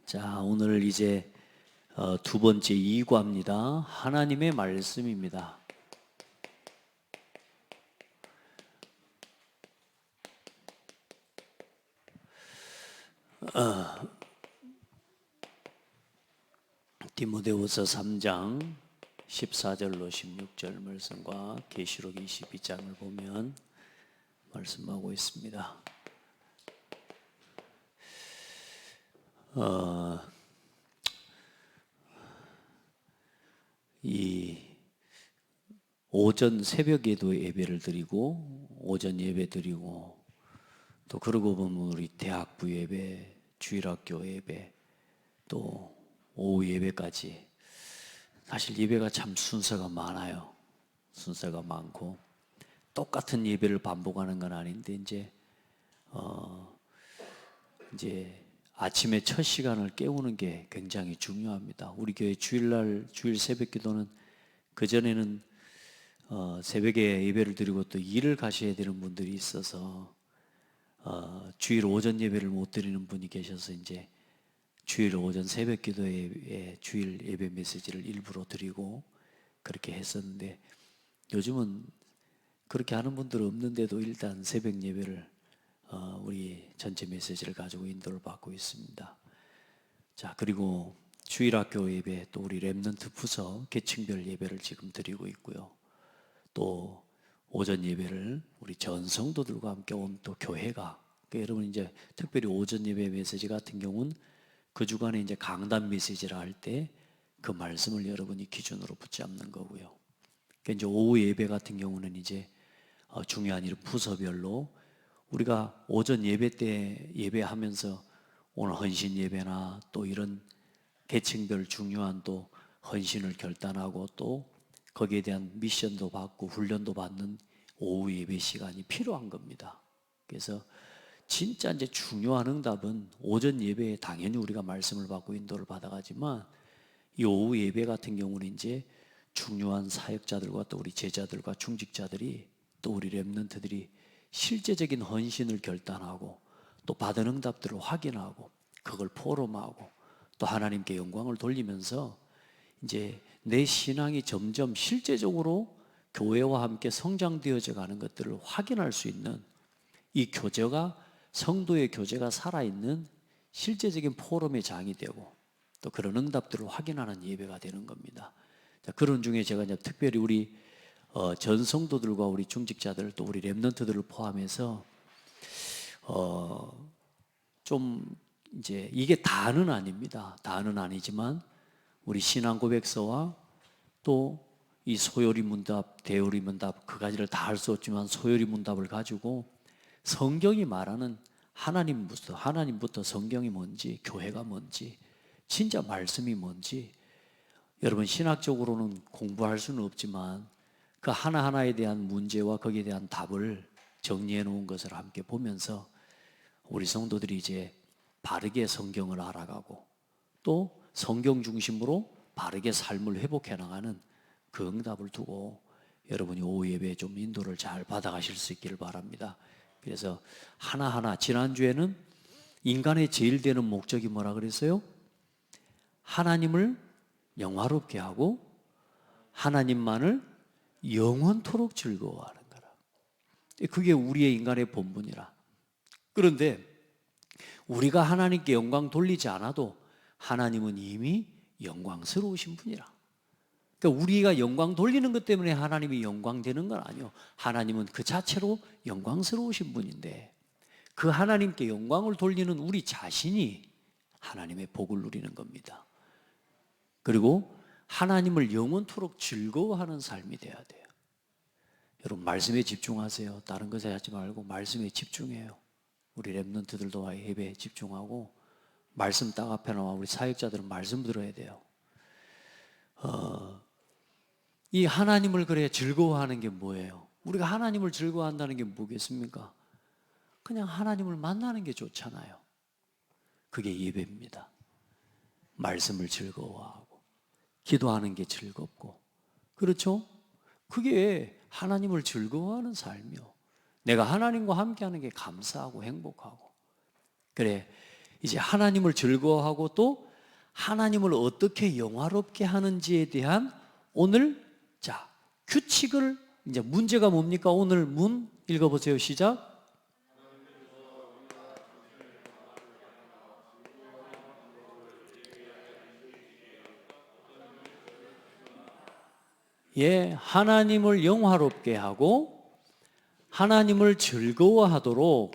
자, 오늘 이제 두 번째 2과입니다. 하나님의 말씀입니다. 디모데후서 3장 14절로 16절 말씀과 계시록 22장을 보면 말씀하고 있습니다. 이 오전 새벽에도 예배를 드리고 오전 예배 드리고 또 그러고 보면 우리 대학부 예배, 주일학교 예배 또 오후 예배까지 사실 예배가 참 순서가 많아요. 순서가 많고 똑같은 예배를 반복하는 건 아닌데 이제 아침에 첫 시간을 깨우는 게 굉장히 중요합니다. 우리 교회 주일날 주일 새벽 기도는 그전에는 새벽에 예배를 드리고 또 일을 가셔야 되는 분들이 있어서 주일 오전 예배를 못 드리는 분이 계셔서 이제 주일 오전 새벽 기도에 주일 예배 메시지를 일부러 드리고 그렇게 했었는데 요즘은 그렇게 하는 분들은 없는데도 일단 새벽 예배를 우리 전체 메시지를 가지고 인도를 받고 있습니다. 자, 그리고 주일학교 예배 또 우리 렘넌트 부서 계층별 예배를 지금 드리고 있고요. 또 오전 예배를 우리 전 성도들과 함께 온 또 교회가 그러니까 여러분 이제 특별히 오전 예배 메시지 같은 경우는 그 주간에 이제 강단 메시지를 할 때 그 말씀을 여러분이 기준으로 붙잡는 거고요. 그러니까 이제 오후 예배 같은 경우는 이제 중요한 이런 부서별로 우리가 오전 예배 때 예배하면서 오늘 헌신 예배나 또 이런 계층별 중요한 또 헌신을 결단하고 또 거기에 대한 미션도 받고 훈련도 받는 오후 예배 시간이 필요한 겁니다. 그래서 진짜 이제 중요한 응답은 오전 예배에 당연히 우리가 말씀을 받고 인도를 받아가지만 이 오후 예배 같은 경우는 이제 중요한 사역자들과 또 우리 제자들과 중직자들이 또 우리 렘넌트들이 실제적인 헌신을 결단하고 또 받은 응답들을 확인하고 그걸 포럼하고 또 하나님께 영광을 돌리면서 이제 내 신앙이 점점 실제적으로 교회와 함께 성장되어져 가는 것들을 확인할 수 있는 이 교제가 성도의 교제가 살아있는 실제적인 포럼의 장이 되고 또 그런 응답들을 확인하는 예배가 되는 겁니다. 자, 그런 중에 제가 이제 특별히 우리 전 성도들과 우리 중직자들 또 우리 렘넌트들을 포함해서 좀 이제 이게 다는 아닙니다. 다는 아니지만 우리 신앙 고백서와 또 이 소요리 문답, 대요리 문답 그 가지를 다 할 수 없지만 소요리 문답을 가지고 성경이 말하는 하나님부터 성경이 뭔지, 교회가 뭔지, 진짜 말씀이 뭔지 여러분 신학적으로는 공부할 수는 없지만 그 하나하나에 대한 문제와 거기에 대한 답을 정리해 놓은 것을 함께 보면서 우리 성도들이 이제 바르게 성경을 알아가고 또 성경 중심으로 바르게 삶을 회복해 나가는 그 응답을 두고 여러분이 오후 예배에 좀 인도를 잘 받아가실 수 있기를 바랍니다. 그래서 하나하나 지난주에는 인간의 제일 되는 목적이 뭐라 그랬어요? 하나님을 영화롭게 하고 하나님만을 영원토록 즐거워하는 거라. 그게 우리의 인간의 본분이라. 그런데 우리가 하나님께 영광 돌리지 않아도 하나님은 이미 영광스러우신 분이라. 그러니까 우리가 영광 돌리는 것 때문에 하나님이 영광되는 건 아니요. 하나님은 그 자체로 영광스러우신 분인데 그 하나님께 영광을 돌리는 우리 자신이 하나님의 복을 누리는 겁니다. 그리고 하나님을 영원토록 즐거워하는 삶이 돼야 돼요. 여러분 말씀에 집중하세요. 다른 것에 하지 말고 말씀에 집중해요. 우리 렘넌트들도 예배에 집중하고 말씀 딱 앞에 나와 우리 사역자들은 말씀 들어야 돼요. 이 하나님을 그래 즐거워하는 게 뭐예요? 우리가 하나님을 즐거워한다는 게 뭐겠습니까? 그냥 하나님을 만나는 게 좋잖아요. 그게 예배입니다. 말씀을 즐거워하고 기도하는 게 즐겁고 그렇죠? 그게 하나님을 즐거워하는 삶이요. 내가 하나님과 함께하는 게 감사하고 행복하고 그래 이제 하나님을 즐거워하고 또 하나님을 어떻게 영화롭게 하는지에 대한 오늘 규칙을, 이제 문제가 뭡니까? 오늘 문 읽어보세요. 시작. 예, 하나님을 영화롭게 하고 하나님을 즐거워하도록,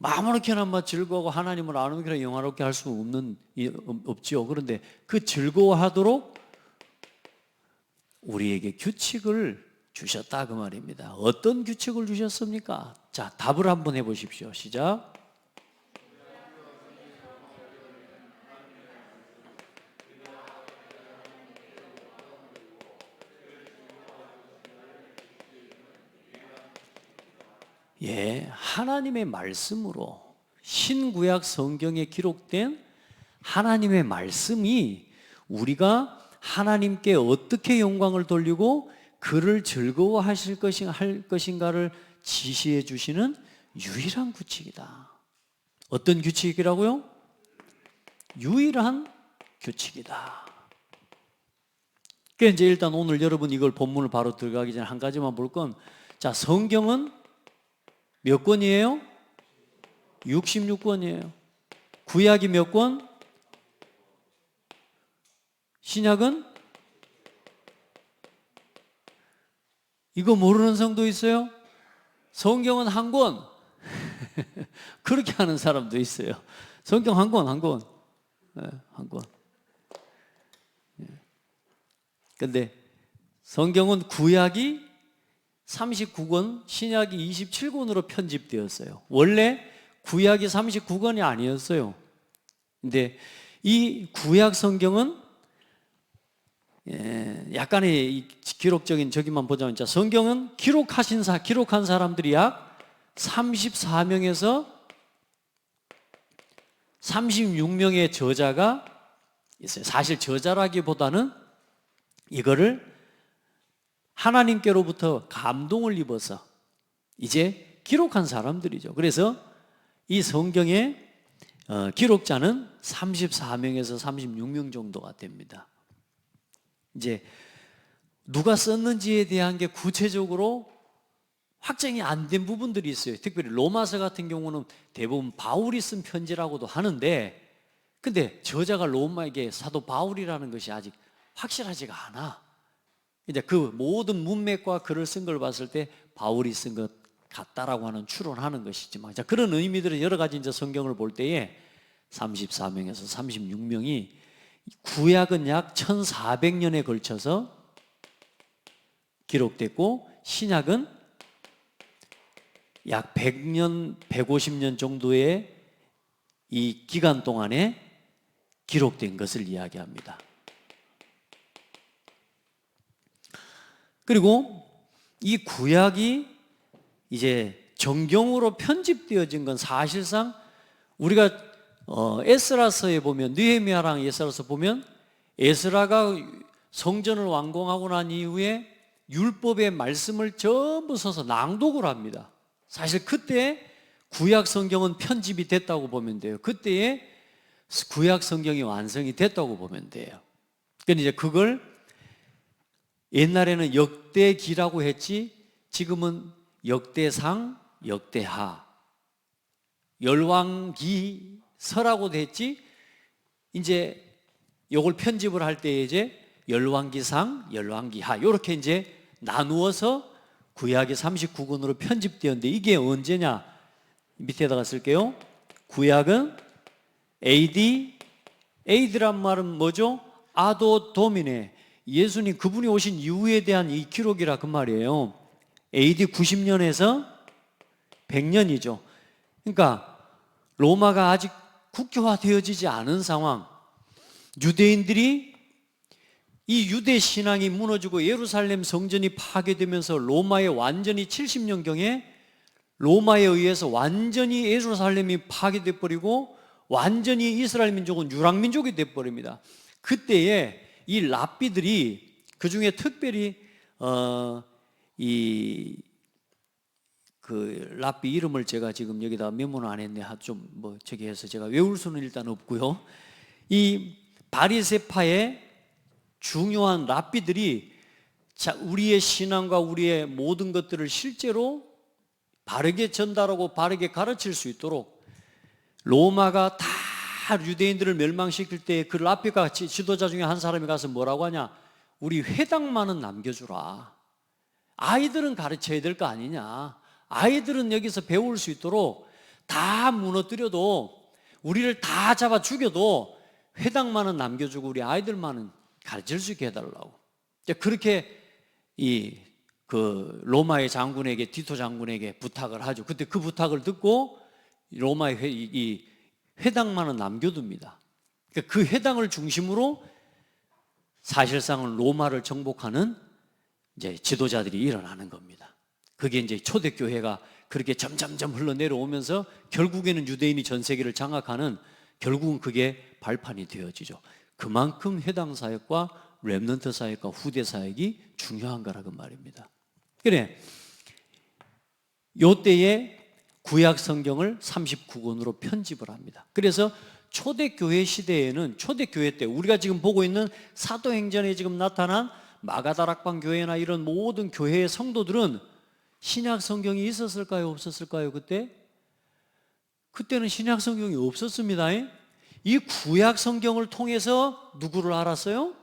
아무렇게나 즐거워하고 하나님을 아무렇게나 영화롭게 할 수 없지요. 그런데 그 즐거워하도록 우리에게 규칙을 주셨다 그 말입니다. 어떤 규칙을 주셨습니까? 자, 답을 한번 해보십시오. 시작. 예, 하나님의 말씀으로, 신구약 성경에 기록된 하나님의 말씀이 우리가 하나님께 어떻게 영광을 돌리고 그를 즐거워하실 할 것인가를 지시해 주시는 유일한 규칙이다. 어떤 규칙이라고요? 유일한 규칙이다. 그러니까 이제 일단 오늘 여러분 이걸 본문을 바로 들어가기 전에 한 가지만 볼 건, 자, 성경은 몇 권이에요? 66권이에요. 구약이 몇 권? 신약은? 이거 모르는 성도 있어요? 성경은 한 권. 그렇게 하는 사람도 있어요. 성경 한 권, 한 권. 네, 한 권. 근데 성경은 구약이 39권, 신약이 27권으로 편집되었어요. 원래 구약이 39권이 아니었어요. 근데 이 구약 성경은 약간의 이 기록적인 저기만 보자면, 자, 성경은 기록한 사람들이 약 34명에서 36명의 저자가 있어요. 사실 저자라기보다는 이거를 하나님께로부터 감동을 입어서 이제 기록한 사람들이죠. 그래서 이 성경의 기록자는 34명에서 36명 정도가 됩니다. 이제 누가 썼는지에 대한 게 구체적으로 확정이 안 된 부분들이 있어요. 특별히 로마서 같은 경우는 대부분 바울이 쓴 편지라고도 하는데, 근데 저자가 로마에게 사도 바울이라는 것이 아직 확실하지가 않아. 이제 그 모든 문맥과 글을 쓴 걸 봤을 때 바울이 쓴 것 같다라고 하는 추론하는 것이지만, 자, 그런 의미들은 여러 가지 이제 성경을 볼 때에 34명에서 36명이 구약은 약 1400년에 걸쳐서 기록됐고, 신약은 약 100년, 150년 정도의 이 기간 동안에 기록된 것을 이야기합니다. 그리고 이 구약이 이제 정경으로 편집되어진 건 사실상 우리가 에스라서에 보면, 느헤미야랑 에스라서 보면 에스라가 성전을 완공하고 난 이후에 율법의 말씀을 전부 써서 낭독을 합니다. 사실 그때 구약 성경은 편집이 됐다고 보면 돼요. 그때에 구약 성경이 완성이 됐다고 보면 돼요. 그런데 이제 그걸 옛날에는 역대기라고 했지, 지금은 역대상, 역대하, 열왕기서라고도 했지, 이제 요걸 편집을 할 때 이제 열왕기상, 열왕기하 이렇게 이제 나누어서 구약이 39권으로 편집되었는데, 이게 언제냐? 밑에다가 쓸게요. 구약은 AD란 말은 뭐죠? 아도 도미네, 예수님 그분이 오신 이후에 대한 이 기록이라 그 말이에요. AD 90년에서 100년이죠. 그러니까 로마가 아직 국교화되어지지 않은 상황, 유대인들이 이 유대 신앙이 무너지고 예루살렘 성전이 파괴되면서 로마에 완전히 70년경에 로마에 의해서 완전히 예루살렘이 파괴돼 버리고 완전히 이스라엘 민족은 유랑민족이 돼 버립니다. 그때에 이 랍비들이, 그 중에 특별히 이 그 랍비 이름을 제가 지금 여기다 메모는 안 했네. 좀 뭐 저기 해서 제가 외울 수는 일단 없고요. 이 바리새파의 중요한 랍비들이 우리의 신앙과 우리의 모든 것들을 실제로 바르게 전달하고 바르게 가르칠 수 있도록 로마가 다 유대인들을 멸망시킬 때 그 랍비가 지도자 중에 한 사람이 가서 뭐라고 하냐? 우리 회당만은 남겨주라. 아이들은 가르쳐야 될 거 아니냐? 아이들은 여기서 배울 수 있도록 다 무너뜨려도 우리를 다 잡아 죽여도 회당만은 남겨주고 우리 아이들만은 가르칠 수 있게 해달라고. 그렇게 그 로마의 장군에게, 디토 장군에게 부탁을 하죠. 그때 그 부탁을 듣고 로마의 이 회당만은 남겨둡니다. 그 회당을 중심으로 사실상은 로마를 정복하는 이제 지도자들이 일어나는 겁니다. 그게 이제 초대교회가 그렇게 점점점 흘러내려오면서 결국에는 유대인이 전 세계를 장악하는, 결국은 그게 발판이 되어지죠. 그만큼 해당 사역과 렘넌트 사역과 후대 사역이 중요한 거라고 말입니다. 그래, 요때에 구약 성경을 39권으로 편집을 합니다. 그래서 초대교회 시대에는, 초대교회 때 우리가 지금 보고 있는 사도행전에 지금 나타난 마가다락방 교회나 이런 모든 교회의 성도들은 신약 성경이 있었을까요? 없었을까요? 그때는 신약 성경이 없었습니다. 이 구약 성경을 통해서 누구를 알았어요?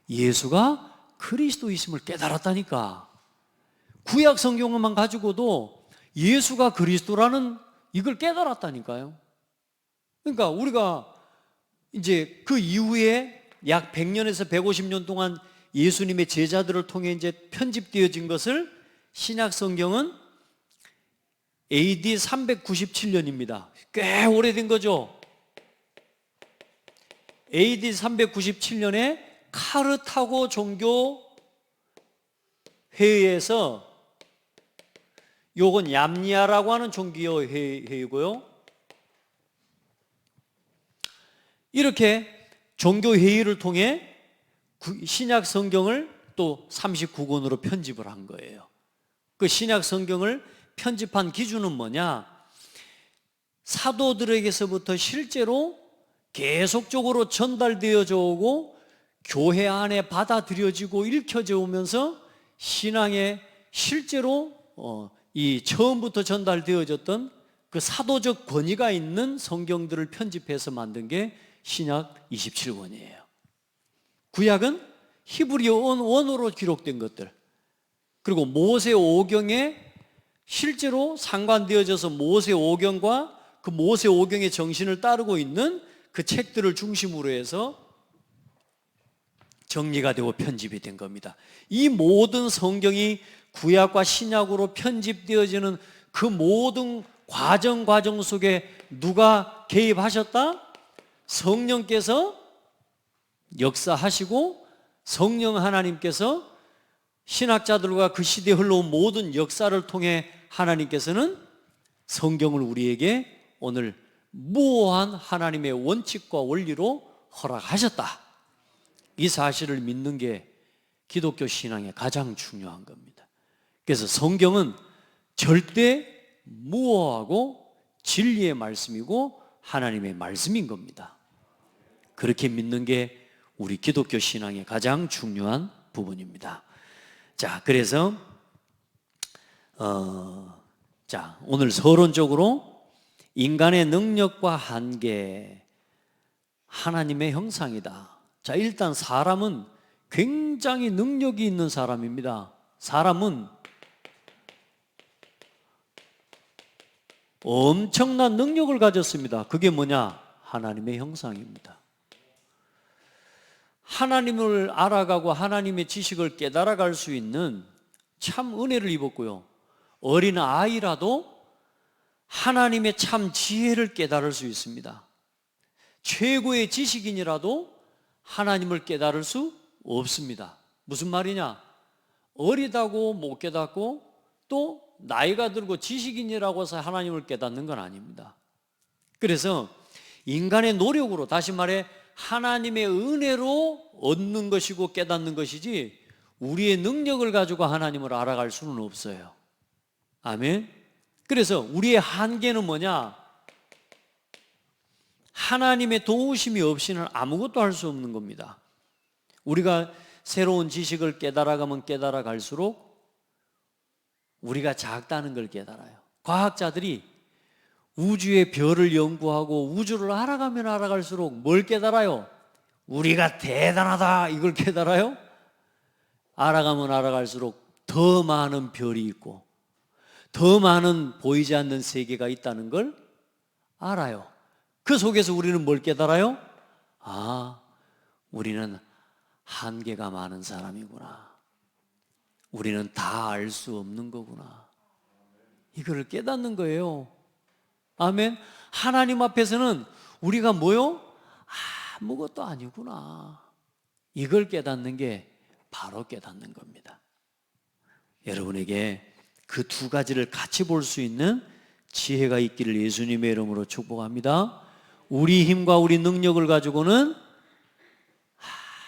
예수가 그리스도이심을 깨달았다니까. 구약 성경만 가지고도 예수가 그리스도라는 이걸 깨달았다니까요. 그러니까 우리가 이제 그 이후에 약 100년에서 150년 동안 예수님의 제자들을 통해 이제 편집되어진 것을 신약 성경은 AD 397년입니다. 꽤 오래된 거죠. AD 397년에 카르타고 종교 회의에서, 요건 얌니아라고 하는 종교 회의고요. 이렇게 종교 회의를 통해 신약 성경을 또 39권으로 편집을 한 거예요. 그 신약 성경을 편집한 기준은 뭐냐? 사도들에게서부터 실제로 계속적으로 전달되어져 오고 교회 안에 받아들여지고 읽혀져 오면서 신앙에 실제로 이 처음부터 전달되어졌던 그 사도적 권위가 있는 성경들을 편집해서 만든 게 신약 27권이에요. 구약은 히브리어 원어로 기록된 것들, 그리고 모세 오경에 실제로 상관되어져서 모세 오경과 그 모세 오경의 정신을 따르고 있는 그 책들을 중심으로 해서 정리가 되고 편집이 된 겁니다. 이 모든 성경이 구약과 신약으로 편집되어지는 그 모든 과정 속에 누가 개입하셨다? 성령께서 역사하시고 성령 하나님께서 신학자들과 그 시대에 흘러온 모든 역사를 통해 하나님께서는 성경을 우리에게 오늘 무오한 하나님의 원칙과 원리로 허락하셨다. 이 사실을 믿는 게 기독교 신앙의 가장 중요한 겁니다. 그래서 성경은 절대 무오하고 진리의 말씀이고 하나님의 말씀인 겁니다. 그렇게 믿는 게 우리 기독교 신앙의 가장 중요한 부분입니다. 자, 그래서 오늘 서론적으로 인간의 능력과 한계, 하나님의 형상이다. 자, 일단 사람은 굉장히 능력이 있는 사람입니다. 사람은 엄청난 능력을 가졌습니다. 그게 뭐냐? 하나님의 형상입니다. 하나님을 알아가고 하나님의 지식을 깨달아갈 수 있는 참 은혜를 입었고요. 어린 아이라도 하나님의 참 지혜를 깨달을 수 있습니다. 최고의 지식인이라도 하나님을 깨달을 수 없습니다. 무슨 말이냐? 어리다고 못 깨닫고 또 나이가 들고 지식인이라고 해서 하나님을 깨닫는 건 아닙니다. 그래서 인간의 노력으로, 다시 말해 하나님의 은혜로 얻는 것이고 깨닫는 것이지 우리의 능력을 가지고 하나님을 알아갈 수는 없어요. 아멘. 그래서 우리의 한계는 뭐냐? 하나님의 도우심이 없이는 아무것도 할 수 없는 겁니다. 우리가 새로운 지식을 깨달아가면 깨달아갈수록 우리가 작다는 걸 깨달아요. 과학자들이 우주의 별을 연구하고 우주를 알아가면 알아갈수록 뭘 깨달아요? 우리가 대단하다 이걸 깨달아요? 알아가면 알아갈수록 더 많은 별이 있고 더 많은 보이지 않는 세계가 있다는 걸 알아요. 그 속에서 우리는 뭘 깨달아요? 아, 우리는 한계가 많은 사람이구나. 우리는 다 알 수 없는 거구나. 이거를 깨닫는 거예요. 아멘. 하나님 앞에서는 우리가 뭐요? 아무것도 아니구나. 이걸 깨닫는 게 바로 깨닫는 겁니다. 여러분에게 그 두 가지를 같이 볼 수 있는 지혜가 있기를 예수님의 이름으로 축복합니다. 우리 힘과 우리 능력을 가지고는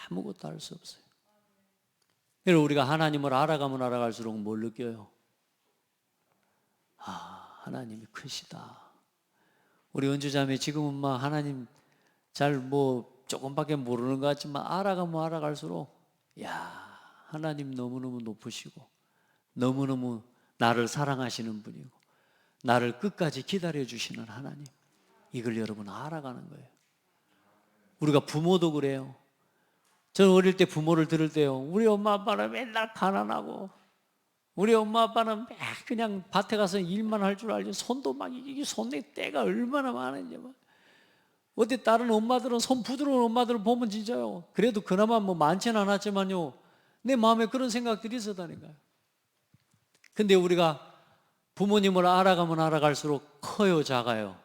아무것도 할 수 없어요. 여러분, 우리가 하나님을 알아가면 알아갈수록 뭘 느껴요? 하나님이 크시다. 우리 은주자매 지금은 막 하나님 잘 조금밖에 모르는 것 같지만 알아가면 알아갈수록 하나님 너무너무 높으시고 너무너무 나를 사랑하시는 분이고 나를 끝까지 기다려주시는 하나님, 이걸 여러분 알아가는 거예요. 우리가 부모도 그래요. 저는 어릴 때 부모를 들을 때요, 우리 엄마 아빠는 맨날 가난하고 우리 엄마 아빠는 그냥 밭에 가서 일만 할 줄 알지 손도 막 이게 손에 때가 얼마나 많은지 막. 어디 다른 엄마들은 손 부드러운 엄마들을 보면 진짜요, 그래도 그나마 많지는 않았지만요 내 마음에 그런 생각들이 있었다니까요. 근데 우리가 부모님을 알아가면 알아갈수록 커요, 작아요?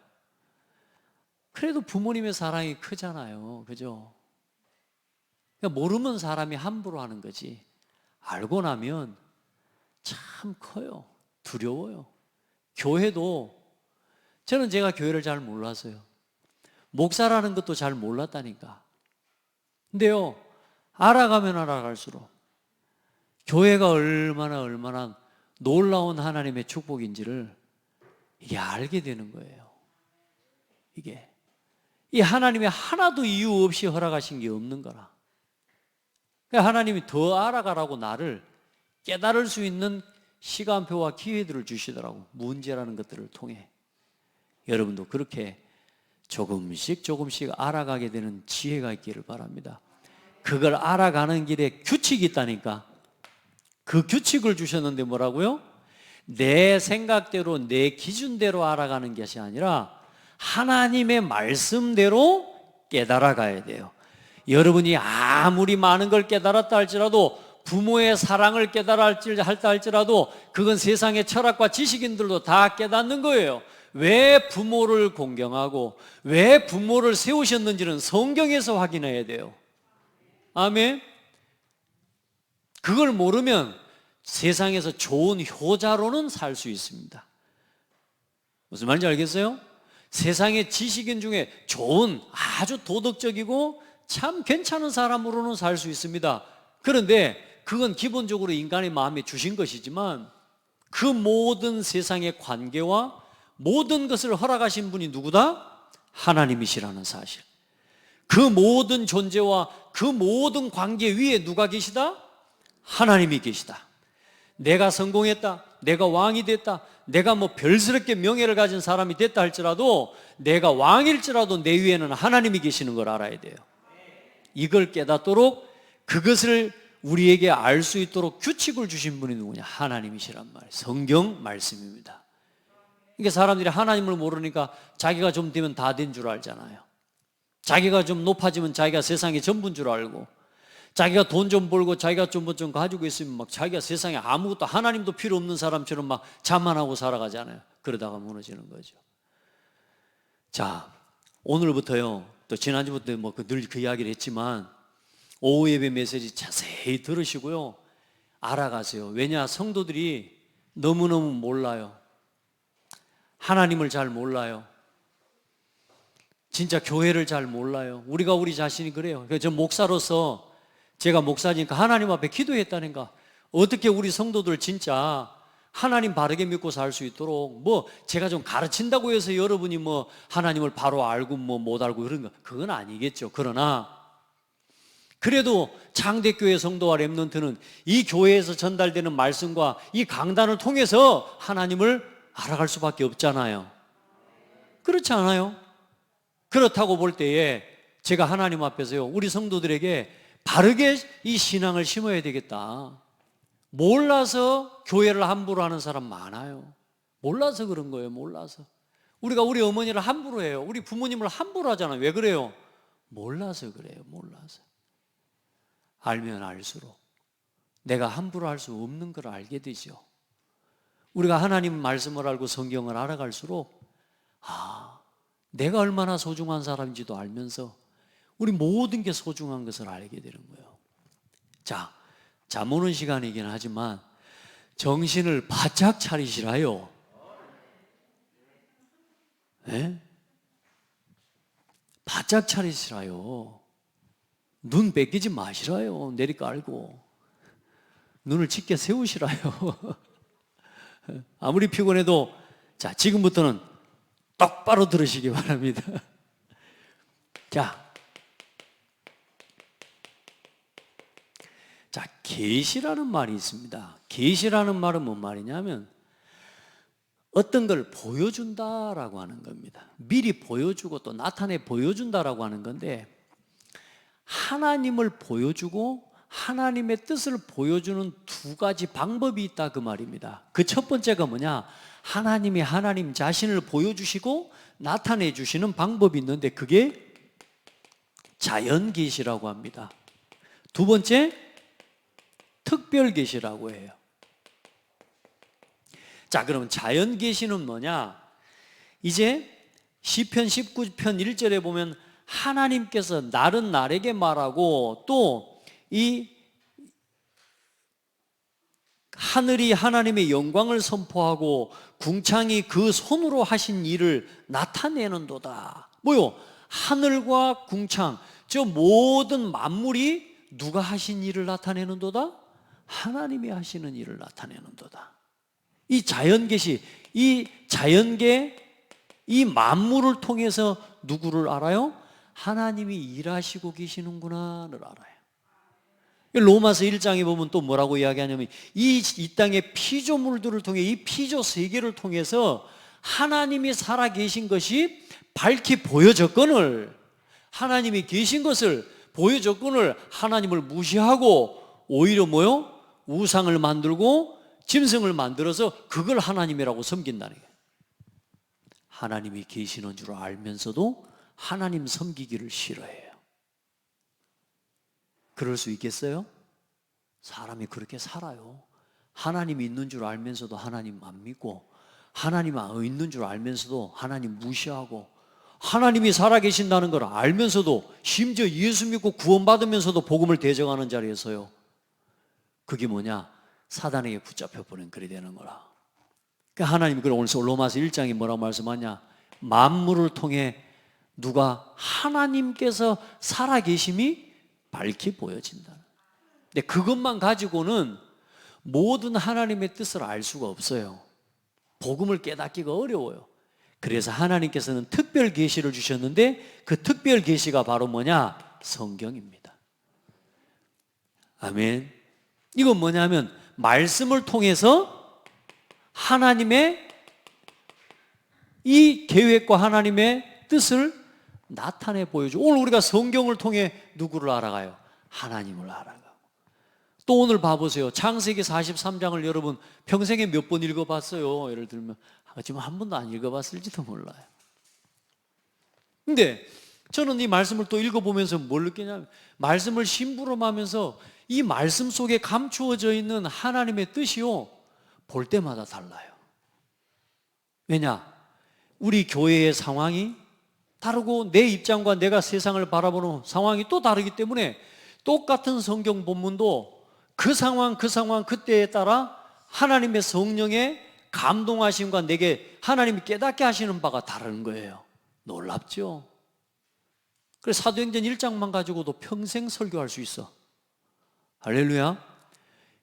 그래도 부모님의 사랑이 크잖아요, 그죠? 그러니까 모르면 사람이 함부로 하는 거지 알고 나면 참 커요. 두려워요. 교회도, 저는 제가 교회를 잘 몰랐어요. 목사라는 것도 잘 몰랐다니까. 근데요, 알아가면 알아갈수록 교회가 얼마나 놀라운 하나님의 축복인지를 이게 알게 되는 거예요. 이게 이 하나님이 하나도 이유 없이 허락하신 게 없는 거라. 그러니까 하나님이 더 알아가라고 나를 깨달을 수 있는 시간표와 기회들을 주시더라고, 문제라는 것들을 통해. 여러분도 그렇게 조금씩 알아가게 되는 지혜가 있기를 바랍니다. 그걸 알아가는 길에 규칙이 있다니까. 그 규칙을 주셨는데 뭐라고요? 내 생각대로 내 기준대로 알아가는 것이 아니라 하나님의 말씀대로 깨달아가야 돼요. 여러분이 아무리 많은 걸 깨달았다 할지라도, 부모의 사랑을 깨달았다 할지라도 그건 세상의 철학과 지식인들도 다 깨닫는 거예요. 왜 부모를 공경하고 왜 부모를 세우셨는지는 성경에서 확인해야 돼요. 아멘. 그걸 모르면 세상에서 좋은 효자로는 살 수 있습니다. 무슨 말인지 알겠어요? 세상의 지식인 중에 좋은, 아주 도덕적이고 참 괜찮은 사람으로는 살 수 있습니다. 그런데 그건 기본적으로 인간의 마음에 주신 것이지만 그 모든 세상의 관계와 모든 것을 허락하신 분이 누구다? 하나님이시라는 사실. 그 모든 존재와 그 모든 관계 위에 누가 계시다? 하나님이 계시다. 내가 성공했다, 내가 왕이 됐다, 내가 별스럽게 명예를 가진 사람이 됐다 할지라도, 내가 왕일지라도 내 위에는 하나님이 계시는 걸 알아야 돼요. 이걸 깨닫도록, 그것을 우리에게 알 수 있도록 규칙을 주신 분이 누구냐? 하나님이시란 말이에요. 성경 말씀입니다. 그러니까 사람들이 하나님을 모르니까 자기가 좀 되면 다 된 줄 알잖아요. 자기가 좀 높아지면 자기가 세상의 전부인 줄 알고, 자기가 돈 좀 벌고 자기가 좀 가지고 있으면 막 자기가 세상에 아무것도, 하나님도 필요 없는 사람처럼 막 자만하고 살아가잖아요. 그러다가 무너지는 거죠. 자, 오늘부터요, 또 지난주부터 늘 그 이야기를 했지만 오후 예배 메시지 자세히 들으시고요, 알아가세요. 왜냐, 성도들이 너무너무 몰라요. 하나님을 잘 몰라요. 진짜 교회를 잘 몰라요. 우리가 우리 자신이 그래요. 저 목사로서, 제가 목사니까 하나님 앞에 기도했다니까, 어떻게 우리 성도들 진짜 하나님 바르게 믿고 살 수 있도록 뭐 제가 좀 가르친다고 해서 여러분이 뭐 하나님을 바로 알고 뭐 못 알고 그런 거 그건 아니겠죠. 그러나 그래도 장대교회 성도와 렘넌트는 이 교회에서 전달되는 말씀과 이 강단을 통해서 하나님을 알아갈 수밖에 없잖아요. 그렇지 않아요? 그렇다고 볼 때에 제가 하나님 앞에서요, 우리 성도들에게 바르게 이 신앙을 심어야 되겠다. 몰라서 교회를 함부로 하는 사람 많아요. 몰라서 그런 거예요. 몰라서. 우리가 우리 어머니를 함부로 해요. 우리 부모님을 함부로 하잖아요. 왜 그래요? 몰라서 그래요. 몰라서. 알면 알수록 내가 함부로 할 수 없는 걸 알게 되죠. 우리가 하나님 말씀을 알고 성경을 알아갈수록 내가 얼마나 소중한 사람인지도 알면서 우리 모든 게 소중한 것을 알게 되는 거예요. 자, 잠 오는 시간이긴 하지만 정신을 바짝 차리시라요. 네? 바짝 차리시라요. 눈 뺏기지 마시라요. 내리깔고 눈을 짙게 세우시라요. 아무리 피곤해도 자, 지금부터는 똑바로 들으시기 바랍니다. 자, 계시라는 말이 있습니다. 계시라는 말은 뭔 말이냐면 어떤 걸 보여준다라고 하는 겁니다. 미리 보여주고 또 나타내 보여준다라고 하는 건데 하나님을 보여주고 하나님의 뜻을 보여주는 두 가지 방법이 있다 그 말입니다. 그 첫 번째가 뭐냐? 하나님이 하나님 자신을 보여주시고 나타내 주시는 방법이 있는데 그게 자연 계시라고 합니다. 두 번째 특별 계시라고 해요. 자, 그러면 자연 계시는 뭐냐? 이제 시편 19편 1절에 보면 하나님께서 날은 날에게 말하고 또 이 하늘이 하나님의 영광을 선포하고 궁창이 그 손으로 하신 일을 나타내는도다. 뭐요? 하늘과 궁창, 저 모든 만물이 누가 하신 일을 나타내는도다? 하나님이 하시는 일을 나타내는도다. 이 자연계시, 이 자연계, 이 만물을 통해서 누구를 알아요? 하나님이 일하시고 계시는구나를 알아요. 로마서 1장에 보면 또 뭐라고 이야기하냐면 이 땅의 피조물들을 통해 이 피조 세계를 통해서 하나님이 살아계신 것이 밝히 보여졌거늘 하나님이 계신 것을 보여줬거늘 하나님을 무시하고 오히려 뭐요? 우상을 만들고 짐승을 만들어서 그걸 하나님이라고 섬긴다는 거예요. 하나님이 계시는 줄 알면서도 하나님 섬기기를 싫어해요. 그럴 수 있겠어요? 사람이 그렇게 살아요. 하나님이 있는 줄 알면서도 하나님 안 믿고 하나님 있는 줄 알면서도 하나님 무시하고 하나님이 살아계신다는 걸 알면서도 심지어 예수 믿고 구원받으면서도 복음을 대적하는 자리에서요. 그게 뭐냐? 사단에게 붙잡혀 버린 글이 되는 거라. 그러니까 하나님이 오늘 로마서 1장에 뭐라고 말씀하냐? 만물을 통해 누가 하나님께서 살아계심이 밝히 보여진다. 근데 그것만 가지고는 모든 하나님의 뜻을 알 수가 없어요. 복음을 깨닫기가 어려워요. 그래서 하나님께서는 특별 계시를 주셨는데 그 특별 계시가 바로 뭐냐? 성경입니다. 아멘. 이건 뭐냐면 말씀을 통해서 하나님의 이 계획과 하나님의 뜻을 나타내 보여줘. 오늘 우리가 성경을 통해 누구를 알아가요? 하나님을 알아가고. 또 오늘 봐보세요. 창세기 43장을 여러분 평생에 몇 번 읽어봤어요? 예를 들면 지금 한 번도 안 읽어봤을지도 몰라요. 근데 저는 이 말씀을 또 읽어보면서 뭘 느끼냐면 말씀을 심부름하면서 이 말씀 속에 감추어져 있는 하나님의 뜻이요 볼 때마다 달라요. 왜냐? 우리 교회의 상황이 다르고 내 입장과 내가 세상을 바라보는 상황이 또 다르기 때문에 똑같은 성경 본문도 그 상황 그때에 따라 하나님의 성령의 감동하심과 내게 하나님이 깨닫게 하시는 바가 다른 거예요. 놀랍죠? 그래서 사도행전 1장만 가지고도 평생 설교할 수 있어. 할렐루야.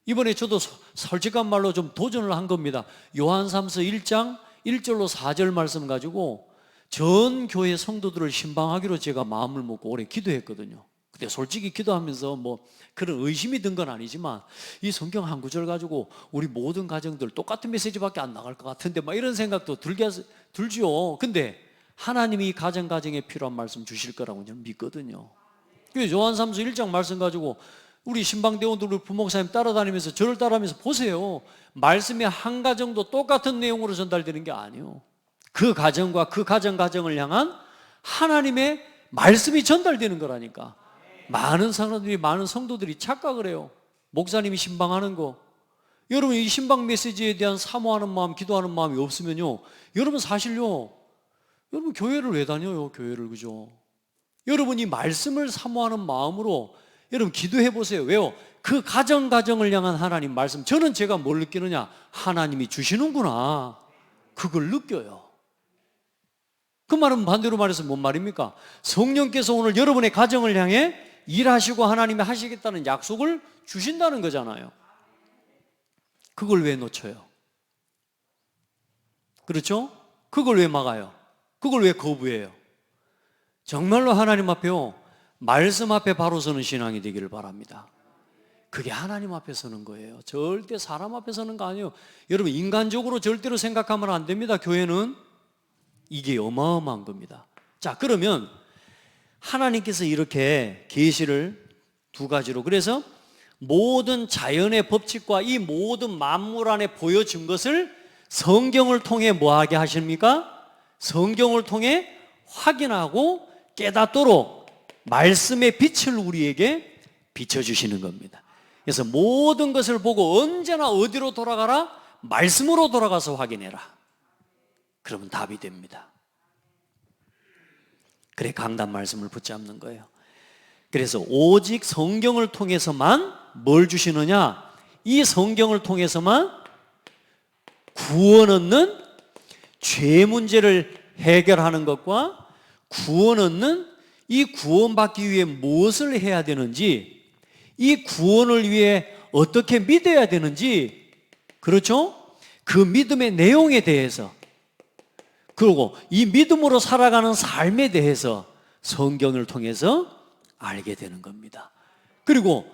이번에 저도 솔직한 말로 좀 도전을 한 겁니다. 요한삼서 1장 1절로 4절 말씀 가지고 전 교회 성도들을 신방하기로 제가 마음을 먹고 오래 기도했거든요. 근데 솔직히 기도하면서 뭐 그런 의심이 든 건 아니지만 이 성경 한 구절 가지고 우리 모든 가정들 똑같은 메시지밖에 안 나갈 것 같은데 막 이런 생각도 들죠. 근데 하나님이 가정에 필요한 말씀 주실 거라고 저는 믿거든요. 그래서 요한삼서 1장 말씀 가지고 우리 신방대원들, 우리 부목사님 따라다니면서 저를 따라하면서 보세요. 말씀이 한 가정도 똑같은 내용으로 전달되는 게 아니에요. 그 가정과 그 가정을 향한 하나님의 말씀이 전달되는 거라니까. 많은 사람들이, 많은 성도들이 착각을 해요. 목사님이 신방하는 거, 여러분 이 신방 메시지에 대한 사모하는 마음, 기도하는 마음이 없으면요, 여러분 사실요, 여러분 교회를 왜 다녀요? 교회를, 그죠? 여러분이 말씀을 사모하는 마음으로 여러분 기도해 보세요. 왜요? 그 가정을 향한 하나님 말씀, 저는 제가 뭘 느끼느냐? 하나님이 주시는구나, 그걸 느껴요. 그 말은 반대로 말해서 뭔 말입니까? 성령께서 오늘 여러분의 가정을 향해 일하시고 하나님이 하시겠다는 약속을 주신다는 거잖아요. 그걸 왜 놓쳐요? 그렇죠? 그걸 왜 막아요? 그걸 왜 거부해요? 정말로 하나님 앞에요, 말씀 앞에 바로 서는 신앙이 되기를 바랍니다. 그게 하나님 앞에 서는 거예요. 절대 사람 앞에 서는 거 아니에요. 여러분 인간적으로 절대로 생각하면 안 됩니다. 교회는 이게 어마어마한 겁니다. 자, 그러면 하나님께서 이렇게 계시를 두 가지로, 그래서 모든 자연의 법칙과 이 모든 만물 안에 보여준 것을 성경을 통해 뭐하게 하십니까? 성경을 통해 확인하고 깨닫도록 말씀의 빛을 우리에게 비춰주시는 겁니다. 그래서 모든 것을 보고 언제나 어디로 돌아가라? 말씀으로 돌아가서 확인해라. 그러면 답이 됩니다. 그래 강단 말씀을 붙잡는 거예요. 그래서 오직 성경을 통해서만 뭘 주시느냐? 이 성경을 통해서만 구원 얻는 죄 문제를 해결하는 것과 구원 얻는, 이 구원받기 위해 무엇을 해야 되는지, 이 구원을 위해 어떻게 믿어야 되는지, 그렇죠? 그 믿음의 내용에 대해서, 그리고 이 믿음으로 살아가는 삶에 대해서 성경을 통해서 알게 되는 겁니다. 그리고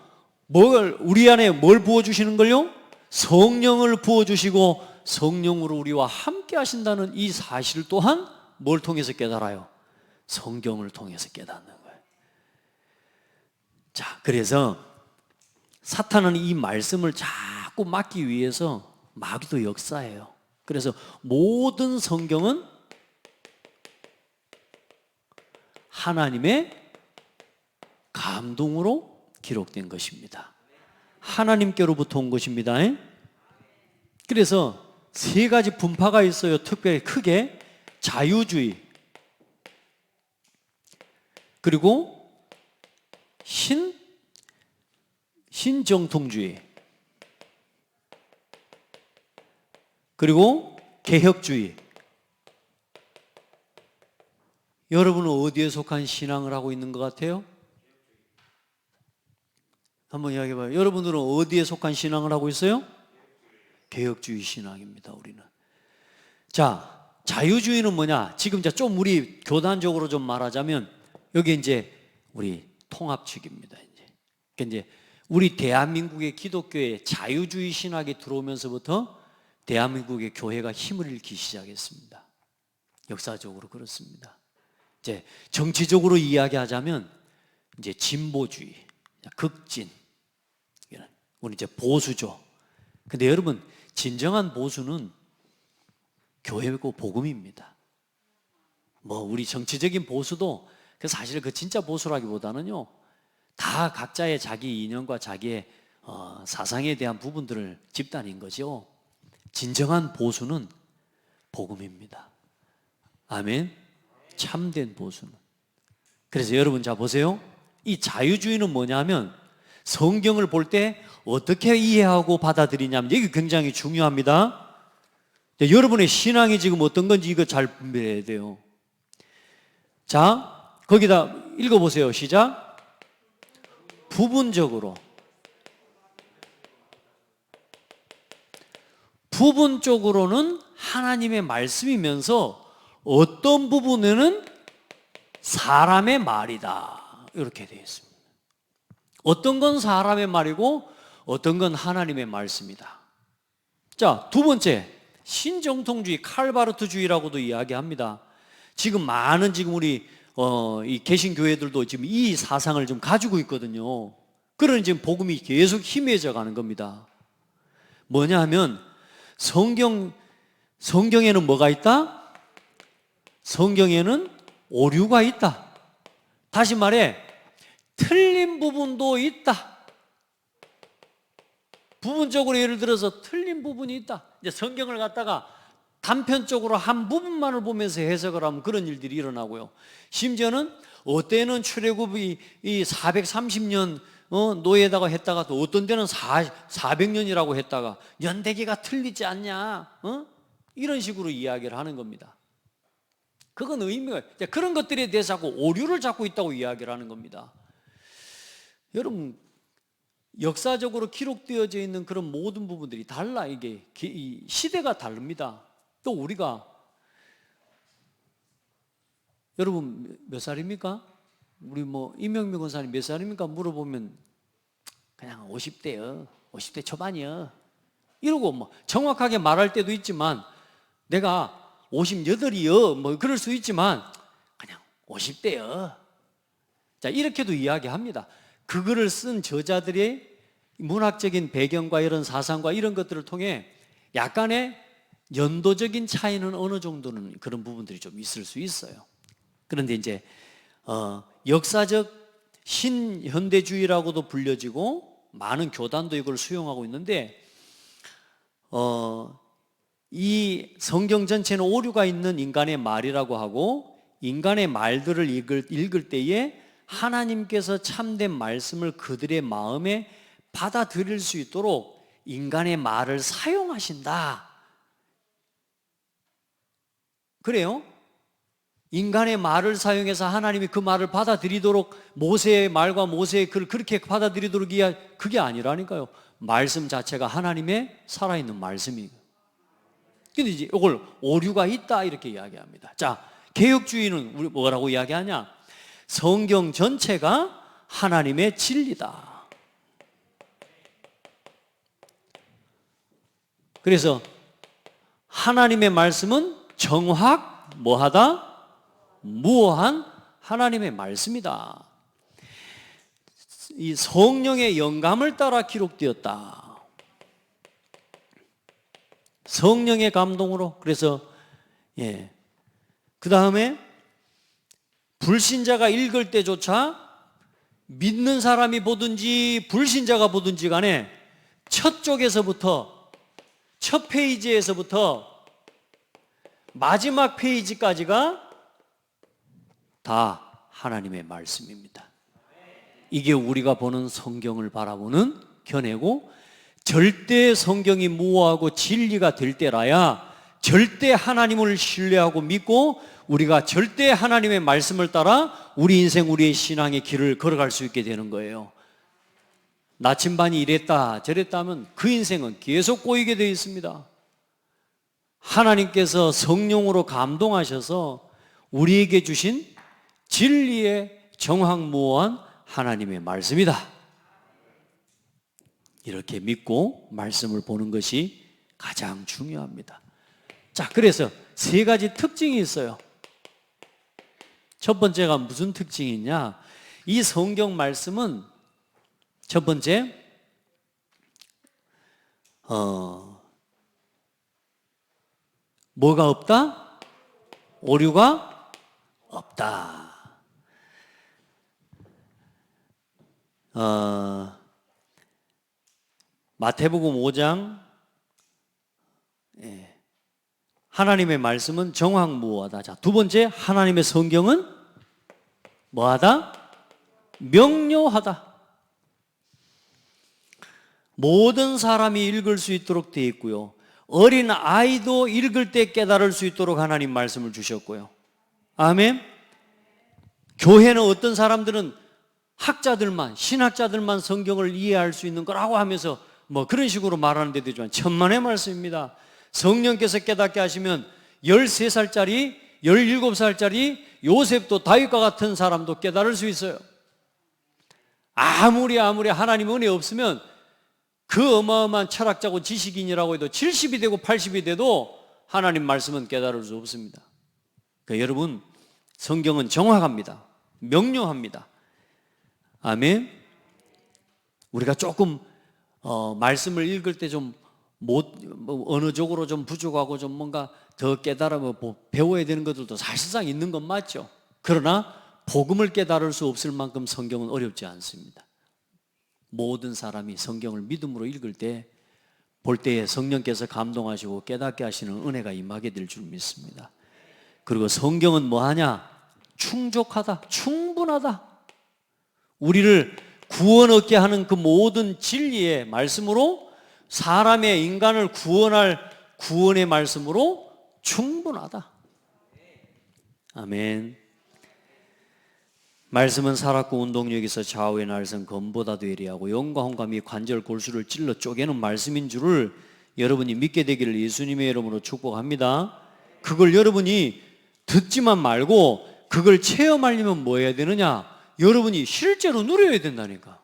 우리 안에 뭘 부어주시는 걸요? 성령을 부어주시고 성령으로 우리와 함께 하신다는 이 사실 또한 뭘 통해서 깨달아요? 성경을 통해서 깨닫는 거예요. 자, 그래서 사탄은 이 말씀을 자꾸 막기 위해서 마귀도 역사해요. 그래서 모든 성경은 하나님의 감동으로 기록된 것입니다. 하나님께로부터 온 것입니다. 그래서 세 가지 분파가 있어요. 특별히 크게 자유주의, 그리고 신정통주의, 그리고 개혁주의. 여러분은 어디에 속한 신앙을 하고 있는 것 같아요? 한번 이야기해 봐요. 여러분들은 어디에 속한 신앙을 하고 있어요? 개혁주의 신앙입니다, 우리는. 자, 자유주의는 뭐냐? 지금 좀 우리 교단적으로 좀 말하자면 여기 이제 우리 통합 측입니다. 이제 우리 대한민국의 기독교의 자유주의 신학이 들어오면서부터 대한민국의 교회가 힘을 잃기 시작했습니다. 역사적으로 그렇습니다. 이제 정치적으로 이야기하자면 이제 진보주의, 극진, 우리 이제 보수죠. 근데 여러분 진정한 보수는 교회고 복음입니다. 뭐 우리 정치적인 보수도 사실 그 진짜 보수라기보다는요, 다 각자의 자기 이념과 자기의 사상에 대한 부분들을 집단인 거죠. 진정한 보수는 복음입니다. 아멘. 참된 보수는. 그래서 여러분 자 보세요. 이 자유주의는 뭐냐면 성경을 볼 때 어떻게 이해하고 받아들이냐면 이게 굉장히 중요합니다. 여러분의 신앙이 지금 어떤 건지 이거 잘 분별해야 돼요. 자, 거기다 읽어보세요. 시작. 부분적으로. 부분적으로는 하나님의 말씀이면서 어떤 부분에는 사람의 말이다. 이렇게 되어 있습니다. 어떤 건 사람의 말이고 어떤 건 하나님의 말씀이다. 자, 두 번째, 신정통주의, 칼바르트주의라고도 이야기합니다. 지금 많은 우리 이 개신교회들도 지금 이 사상을 좀 가지고 있거든요. 그러니 지금 복음이 계속 희미해져 가는 겁니다. 뭐냐 하면 성경에는 뭐가 있다? 성경에는 오류가 있다. 다시 말해 틀린 부분도 있다. 부분적으로 예를 들어서 틀린 부분이 있다. 이제 성경을 갖다가 단편적으로 한 부분만을 보면서 해석을 하면 그런 일들이 일어나고요. 심지어는 어때는 출애굽이 이 430년 노예에다가 했다가 또 어떤 데는 400년이라고 했다가 연대기가 틀리지 않냐? 이런 식으로 이야기를 하는 겁니다. 그건 의미가, 그런 것들에 대해서 자꾸 오류를 잡고 있다고 이야기를 하는 겁니다. 여러분, 역사적으로 기록되어져 있는 그런 모든 부분들이 달라. 이게 시대가 다릅니다. 또 우리가, 여러분 몇 살입니까? 우리 이명명 권사님 몇 살입니까? 물어보면 그냥 50대요, 50대 초반이요 이러고 정확하게 말할 때도 있지만, 내가 58이요 그럴 수 있지만 그냥 50대요. 자, 이렇게도 이야기합니다. 그 글을 쓴 저자들의 문학적인 배경과 이런 사상과 이런 것들을 통해 약간의 연도적인 차이는 어느 정도는 그런 부분들이 좀 있을 수 있어요. 그런데 이제 역사적 신현대주의라고도 불려지고 많은 교단도 이걸 수용하고 있는데, 이 성경 전체는 오류가 있는 인간의 말이라고 하고, 인간의 말들을 읽을 때에 하나님께서 참된 말씀을 그들의 마음에 받아들일 수 있도록 인간의 말을 사용하신다. 그래요? 인간의 말을 사용해서 하나님이 그 말을 받아들이도록, 모세의 말과 모세의 글을 그렇게 받아들이도록 그게 아니라니까요. 말씀 자체가 하나님의 살아있는 말씀이에요. 근데 이제 이걸 오류가 있다 이렇게 이야기합니다. 자, 개혁주의는 우리 뭐라고 이야기하냐? 성경 전체가 하나님의 진리다. 그래서 하나님의 말씀은 정확 뭐하다? 무오한 하나님의 말씀이다. 이 성령의 영감을 따라 기록되었다. 성령의 감동으로. 그래서 그 다음에 불신자가 읽을 때조차 믿는 사람이 보든지 불신자가 보든지 간에 첫 쪽에서부터, 첫 페이지에서부터 마지막 페이지까지가 다 하나님의 말씀입니다. 이게 우리가 보는 성경을 바라보는 견해고, 절대 성경이 무오하고 진리가 될 때라야 절대 하나님을 신뢰하고 믿고 우리가 절대 하나님의 말씀을 따라 우리 인생, 우리의 신앙의 길을 걸어갈 수 있게 되는 거예요. 나침반이 이랬다 저랬다 하면 그 인생은 계속 꼬이게 되어 있습니다. 하나님께서 성령으로 감동하셔서 우리에게 주신 진리의 정확무오한 하나님의 말씀이다. 이렇게 믿고 말씀을 보는 것이 가장 중요합니다. 자, 그래서 세 가지 특징이 있어요. 첫 번째가 무슨 특징이 있냐? 이 성경 말씀은 첫 번째, 뭐가 없다? 오류가 없다. 마태복음 5장, 하나님의 말씀은 정확무오하다. 자, 두 번째, 하나님의 성경은 뭐하다? 명료하다. 모든 사람이 읽을 수 있도록 되어 있고요, 어린 아이도 읽을 때 깨달을 수 있도록 하나님 말씀을 주셨고요. 아멘. 교회는 어떤 사람들은 학자들만, 신학자들만 성경을 이해할 수 있는 거라고 하면서 그런 식으로 말하는 데도 있지만 천만의 말씀입니다. 성령께서 깨닫게 하시면 13살짜리, 17살짜리 요셉도 다윗과 같은 사람도 깨달을 수 있어요. 아무리 하나님 은혜 없으면 그 어마어마한 철학자고 지식인이라고 해도 70이 되고 80이 돼도 하나님 말씀은 깨달을 수 없습니다. 그러니까 여러분, 성경은 정확합니다. 명료합니다. 아멘. 우리가 조금 말씀을 읽을 때 좀 언어적으로 좀 부족하고 좀 뭔가 더 깨달아 배워야 되는 것들도 사실상 있는 건 맞죠. 그러나 복음을 깨달을 수 없을 만큼 성경은 어렵지 않습니다. 모든 사람이 성경을 믿음으로 읽을 때 볼 때에 성령께서 감동하시고 깨닫게 하시는 은혜가 임하게 될 줄 믿습니다. 그리고 성경은 뭐하냐? 충족하다, 충분하다. 우리를 구원 얻게 하는 그 모든 진리의 말씀으로, 사람의 인간을 구원할 구원의 말씀으로 충분하다. 아멘. 말씀은 살았고 운동력이 있어 좌우의 날선 검보다 되리하고 영과 혼과 관절 골수를 찔러 쪼개는 말씀인 줄을 여러분이 믿게 되기를 예수님의 이름으로 축복합니다. 그걸 여러분이 듣지만 말고 그걸 체험하려면 뭐 해야 되느냐? 여러분이 실제로 누려야 된다니까.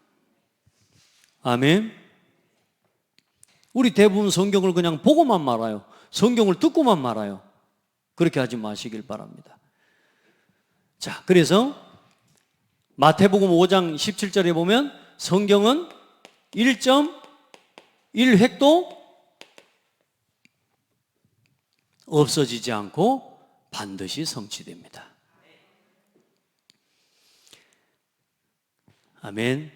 아멘. 우리 대부분 성경을 그냥 보고만 말아요. 성경을 듣고만 말아요. 그렇게 하지 마시길 바랍니다. 자, 그래서 마태복음 5장 17절에 보면 성경은 1.1획도 없어지지 않고 반드시 성취됩니다. 아멘.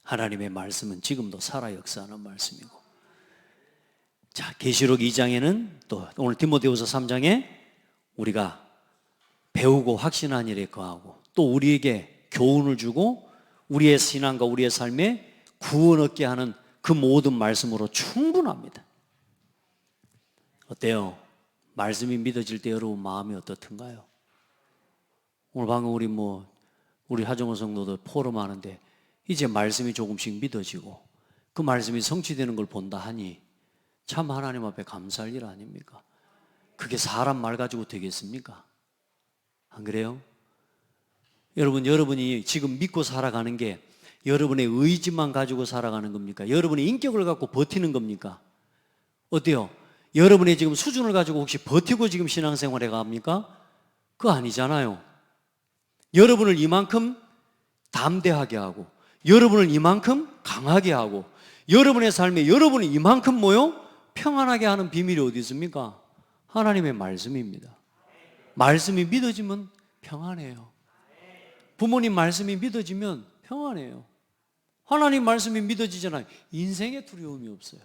하나님의 말씀은 지금도 살아 역사하는 말씀이고, 자, 계시록 2장에는 또 오늘 디모데후서 3장에 우리가 배우고 확신한 일에 거하고 또 우리에게 교훈을 주고 우리의 신앙과 우리의 삶에 구원 얻게 하는 그 모든 말씀으로 충분합니다. 어때요? 말씀이 믿어질 때 여러분 마음이 어떻든가요? 오늘 방금 우리 하정우 성도들 포럼하는데 이제 말씀이 조금씩 믿어지고 그 말씀이 성취되는 걸 본다 하니 참 하나님 앞에 감사할 일 아닙니까? 그게 사람 말 가지고 되겠습니까? 안 그래요? 여러분이 지금 믿고 살아가는 게 여러분의 의지만 가지고 살아가는 겁니까? 여러분의 인격을 갖고 버티는 겁니까? 어때요? 여러분의 지금 수준을 가지고 혹시 버티고 지금 신앙생활 해갑니까? 그거 아니잖아요. 여러분을 이만큼 담대하게 하고 여러분을 이만큼 강하게 하고 여러분의 삶에 여러분이 이만큼 평안하게 하는 비밀이 어디 있습니까? 하나님의 말씀입니다. 말씀이 믿어지면 평안해요. 부모님 말씀이 믿어지면 평안해요. 하나님 말씀이 믿어지잖아요. 인생에 두려움이 없어요.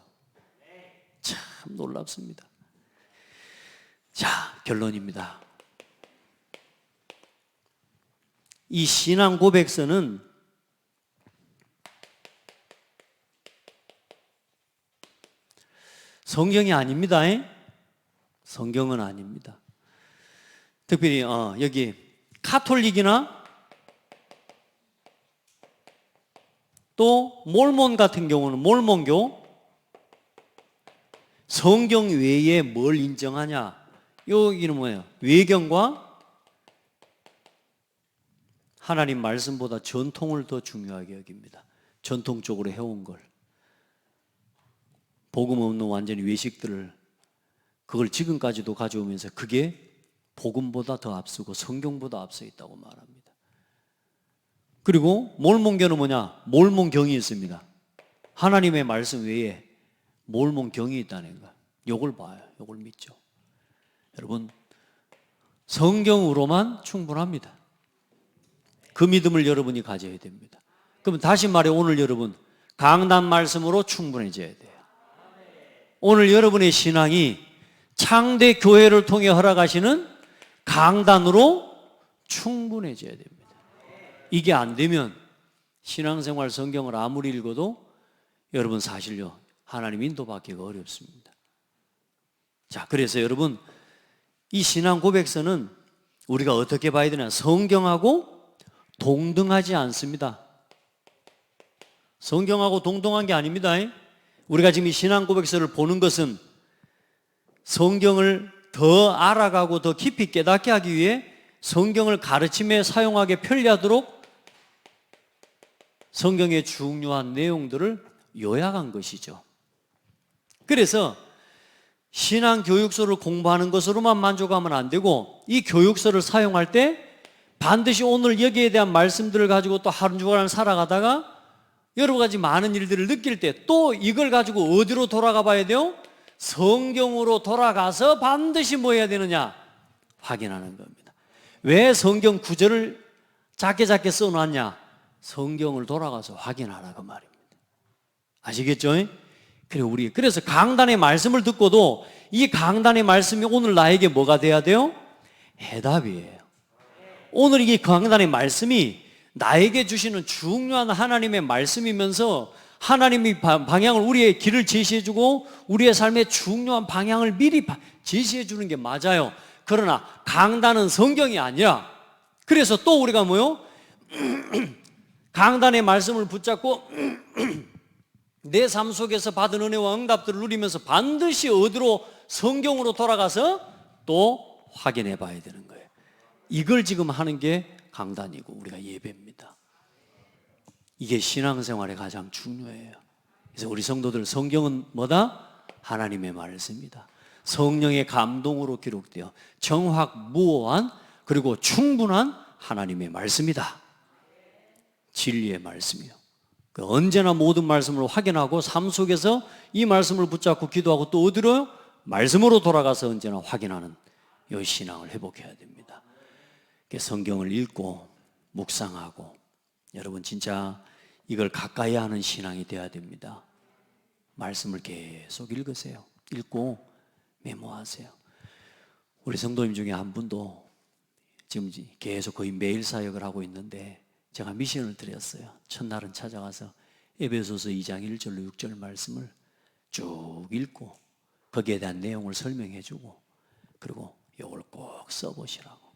참 놀랍습니다. 자, 결론입니다. 이 신앙 고백서는 성경이 아닙니다. 성경은 아닙니다. 특별히 여기 카톨릭이나 또 몰몬 같은 경우는 몰몬교 성경 외에 뭘 인정하냐? 여기는 뭐예요? 외경과 하나님 말씀보다 전통을 더 중요하게 여깁니다. 전통적으로 해온 걸. 복음 없는 완전히 외식들을 그걸 지금까지도 가져오면서 그게 복음보다 더 앞서고 성경보다 앞서 있다고 말합니다. 그리고 몰몬교는 뭐냐? 몰몬경이 있습니다. 하나님의 말씀 외에 몰몬경이 있다는 거. 요걸 봐요. 요걸 믿죠. 여러분, 성경으로만 충분합니다. 그 믿음을 여러분이 가져야 됩니다. 그럼 다시 말해 오늘 여러분 강단 말씀으로 충분해져야 돼요. 오늘 여러분의 신앙이 창대 교회를 통해 허락하시는 강단으로 충분해져야 됩니다. 이게 안 되면 신앙생활 성경을 아무리 읽어도 여러분 사실요 하나님 인도받기가 어렵습니다. 자, 그래서 여러분 이 신앙 고백서는 우리가 어떻게 봐야 되냐? 성경하고 동등하지 않습니다. 성경하고 동등한 게 아닙니다. 우리가 지금 이 신앙 고백서를 보는 것은 성경을 더 알아가고 더 깊이 깨닫게 하기 위해 성경을 가르침에 사용하기 편리하도록 성경의 중요한 내용들을 요약한 것이죠. 그래서 신앙 교육서를 공부하는 것으로만 만족하면 안 되고 이 교육서를 사용할 때 반드시 오늘 여기에 대한 말씀들을 가지고 또 하루 종일 살아가다가 여러 가지 많은 일들을 느낄 때 또 이걸 가지고 어디로 돌아가 봐야 돼요? 성경으로 돌아가서 반드시 뭐 해야 되느냐? 확인하는 겁니다. 왜 성경 구절을 작게 써놨냐? 성경을 돌아가서 확인하라 그 말입니다. 아시겠죠? 그래서 강단의 말씀을 듣고도 이 강단의 말씀이 오늘 나에게 뭐가 돼야 돼요? 해답이에요. 오늘 이 강단의 말씀이 나에게 주시는 중요한 하나님의 말씀이면서 하나님이 방향을 우리의 길을 제시해주고 우리의 삶의 중요한 방향을 미리 제시해주는 게 맞아요. 그러나 강단은 성경이 아니라 그래서 또 우리가 뭐요? 강단의 말씀을 붙잡고 내 삶 속에서 받은 은혜와 응답들을 누리면서 반드시 어디로 성경으로 돌아가서 또 확인해 봐야 되는 거예요. 이걸 지금 하는 게 강단이고 우리가 예배입니다. 이게 신앙생활에 가장 중요해요. 그래서 우리 성도들 성경은 뭐다? 하나님의 말씀이다. 성령의 감동으로 기록되어 정확무오한 그리고 충분한 하나님의 말씀이다. 진리의 말씀이요. 언제나 모든 말씀을 확인하고 삶 속에서 이 말씀을 붙잡고 기도하고 또 어디로요? 말씀으로 돌아가서 언제나 확인하는 이 신앙을 회복해야 됩니다. 성경을 읽고 묵상하고 여러분 진짜 이걸 가까이 하는 신앙이 되어야 됩니다. 말씀을 계속 읽으세요. 읽고 메모하세요. 우리 성도님 중에 한 분도 지금 계속 거의 매일 사역을 하고 있는데 제가 미션을 드렸어요. 첫날은 찾아가서 에베소서 2장 1절로 6절 말씀을 쭉 읽고 거기에 대한 내용을 설명해 주고 그리고 이걸 꼭 써보시라고.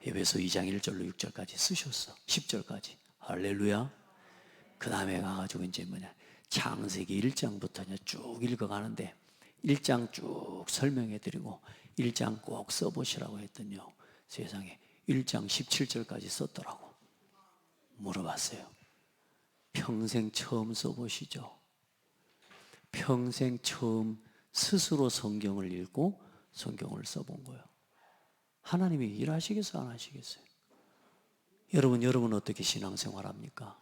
에베소 2장 1절로 6절까지 쓰셨어. 10절까지. 할렐루야. 그 다음에 가가지고 이제 창세기 1장부터 쭉 읽어가는데 1장 쭉 설명해 드리고 1장 꼭 써보시라고 했더니요. 세상에 1장 17절까지 썼더라고. 물어봤어요. 평생 처음 써보시죠? 평생 처음 스스로 성경을 읽고 성경을 써본 거예요. 하나님이 일하시겠어요? 안 하시겠어요? 여러분 어떻게 신앙생활 합니까?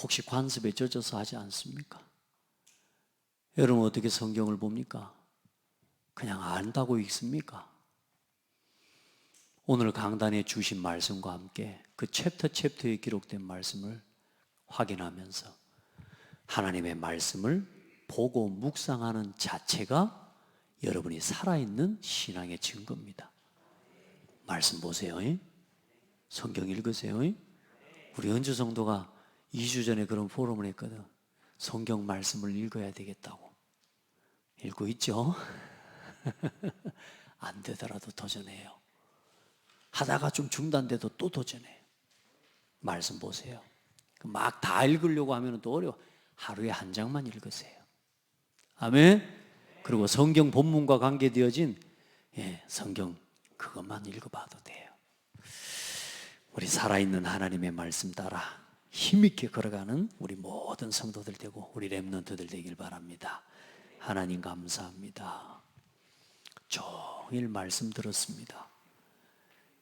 혹시 관습에 젖어서 하지 않습니까? 여러분 어떻게 성경을 봅니까? 그냥 안다고 읽습니까? 오늘 강단에 주신 말씀과 함께 그 챕터에 기록된 말씀을 확인하면서 하나님의 말씀을 보고 묵상하는 자체가 여러분이 살아있는 신앙의 증거입니다. 말씀 보세요. 성경 읽으세요. 우리 은주 성도가 2주 전에 그런 포럼을 했거든. 성경 말씀을 읽어야 되겠다고. 읽고 있죠? 안 되더라도 도전해요. 하다가 좀 중단돼도 또 도전해요. 말씀 보세요. 막 다 읽으려고 하면 또 어려워. 하루에 한 장만 읽으세요. 아멘. 그리고 성경 본문과 관계되어진 성경 그것만 읽어봐도 돼요. 우리 살아있는 하나님의 말씀 따라 힘있게 걸어가는 우리 모든 성도들 되고 우리 렘넌트들 되길 바랍니다. 하나님 감사합니다. 종일 말씀 들었습니다.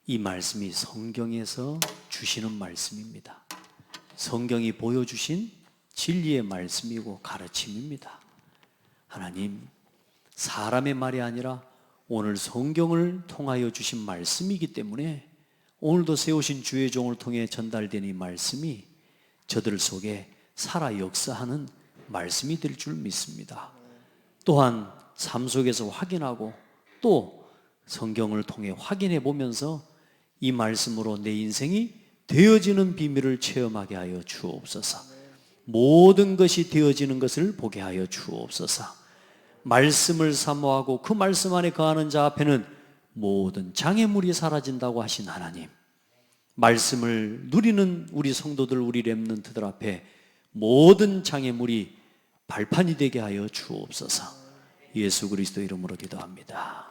이 말씀이 성경에서 주시는 말씀입니다. 성경이 보여주신 진리의 말씀이고 가르침입니다. 하나님, 사람의 말이 아니라 오늘 성경을 통하여 주신 말씀이기 때문에 오늘도 세우신 주의 종을 통해 전달된 이 말씀이 저들 속에 살아 역사하는 말씀이 될 줄 믿습니다. 또한 삶 속에서 확인하고 또 성경을 통해 확인해 보면서 이 말씀으로 내 인생이 되어지는 비밀을 체험하게 하여 주옵소서. 모든 것이 되어지는 것을 보게 하여 주옵소서. 말씀을 사모하고 그 말씀 안에 거하는 자 앞에는 모든 장애물이 사라진다고 하신 하나님, 말씀을 누리는 우리 성도들, 우리 렘넌트들 앞에 모든 장애물이 발판이 되게 하여 주옵소서. 예수 그리스도 이름으로 기도합니다.